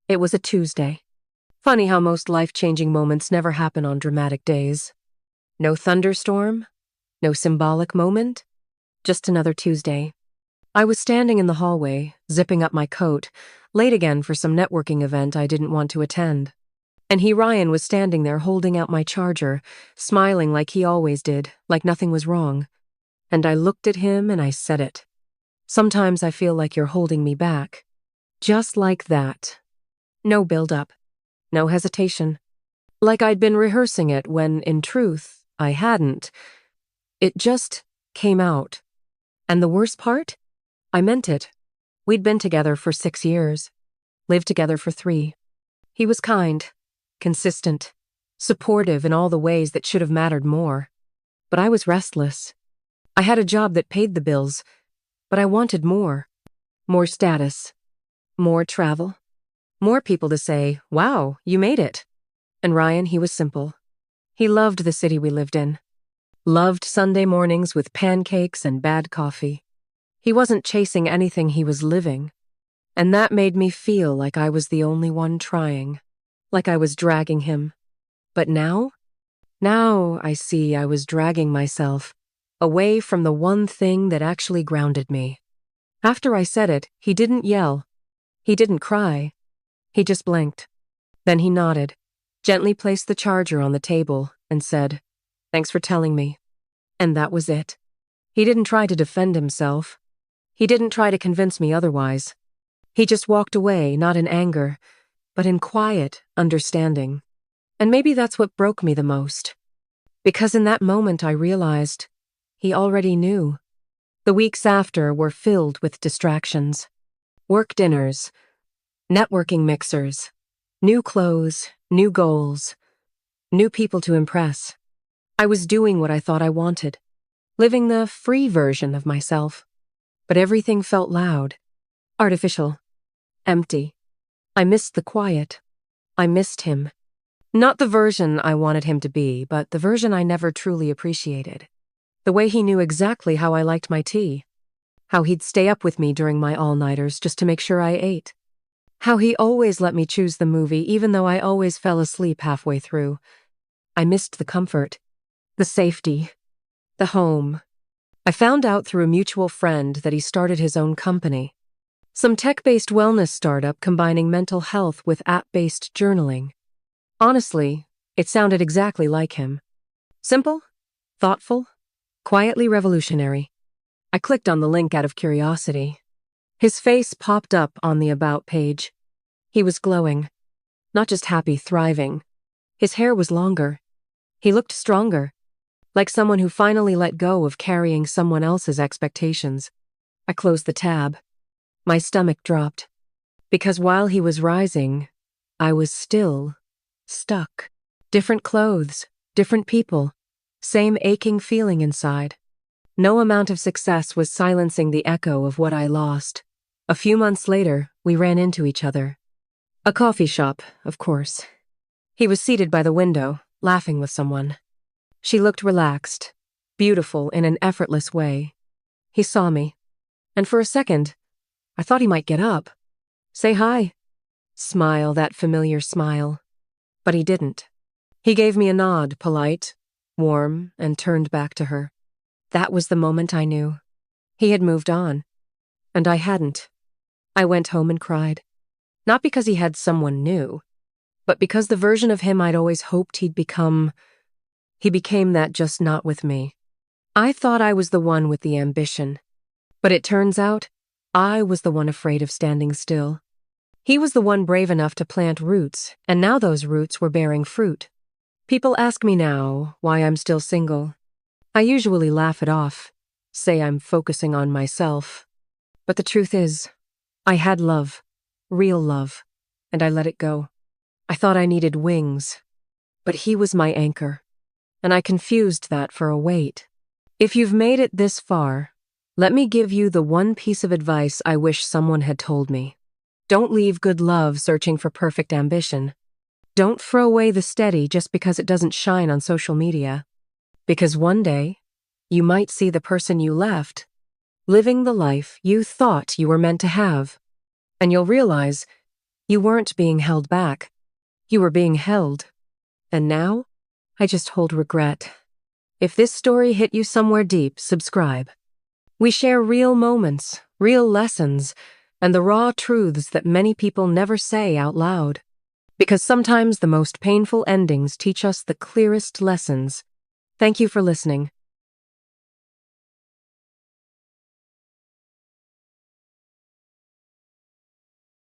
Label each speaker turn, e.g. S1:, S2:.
S1: It was a Tuesday. Funny how most life-changing moments never happen on dramatic days. No thunderstorm, no symbolic moment, just another Tuesday. I was standing in the hallway, zipping up my coat, late again for some networking event I didn't want to attend. And Ryan was standing there holding out my charger, smiling like he always did, like nothing was wrong. And I looked at him and I said it. Sometimes I feel like you're holding me back. Just like that. No build-up. No hesitation. Like I'd been rehearsing it when, in truth, I hadn't. It just came out. And the worst part? I meant it. We'd been together for 6 years. Lived together for 3. He was kind, consistent, supportive in all the ways that should have mattered more. But I was restless. I had a job that paid the bills, but I wanted more. More status. More travel. More people to say, wow, you made it. And Ryan, he was simple. He loved the city we lived in. Loved Sunday mornings with pancakes and bad coffee. He wasn't chasing anything, he was living. And that made me feel like I was the only one trying. Like I was dragging him. But now I see I was dragging myself away from the one thing that actually grounded me. After I said it, he didn't yell. He didn't cry. He just blinked. Then he nodded, gently placed the charger on the table, and said, "Thanks for telling me." And that was it. He didn't try to defend himself. He didn't try to convince me otherwise. He just walked away, not in anger, but in quiet understanding. And maybe that's what broke me the most. Because in that moment I realized he already knew. The weeks after were filled with distractions. Work dinners, networking mixers, new clothes, new goals, new people to impress. I was doing what I thought I wanted, living the free version of myself. But everything felt loud, artificial, empty. I missed the quiet. I missed him. Not the version I wanted him to be, but the version I never truly appreciated. The way he knew exactly how I liked my tea. How he'd stay up with me during my all-nighters just to make sure I ate. How he always let me choose the movie even though I always fell asleep halfway through. I missed the comfort, the safety, the home. I found out through a mutual friend that he started his own company. Some tech-based wellness startup combining mental health with app-based journaling. Honestly, it sounded exactly like him. Simple, thoughtful, quietly revolutionary. I clicked on the link out of curiosity. His face popped up on the About page. He was glowing. Not just happy, thriving. His hair was longer. He looked stronger. Like someone who finally let go of carrying someone else's expectations. I closed the tab. My stomach dropped. Because while he was rising, I was still stuck. Different clothes, different people, same aching feeling inside. No amount of success was silencing the echo of what I lost. A few months later, we ran into each other. A coffee shop, of course. He was seated by the window, laughing with someone. She looked relaxed, beautiful in an effortless way. He saw me, and for a second, I thought he might get up. Say hi. Smile, that familiar smile. But he didn't. He gave me a nod, polite, warm, and turned back to her. That was the moment I knew. He had moved on, and I hadn't. I went home and cried. Not because he had someone new, but because the version of him I'd always hoped he'd become, he became that, just not with me. I thought I was the one with the ambition, but it turns out I was the one afraid of standing still. He was the one brave enough to plant roots, and now those roots were bearing fruit. People ask me now why I'm still single. I usually laugh it off, say I'm focusing on myself. But the truth is, I had love, real love, and I let it go. I thought I needed wings, but he was my anchor, and I confused that for a weight. If you've made it this far, let me give you the one piece of advice I wish someone had told me. Don't leave good love searching for perfect ambition. Don't throw away the steady just because it doesn't shine on social media. Because one day, you might see the person you left, living the life you thought you were meant to have. And you'll realize You weren't being held back. You were being held. And now, I just hold regret. If this story hit you somewhere deep, subscribe. We share real moments, real lessons, and the raw truths that many people never say out loud. Because sometimes the most painful endings teach us the clearest lessons. Thank you for listening.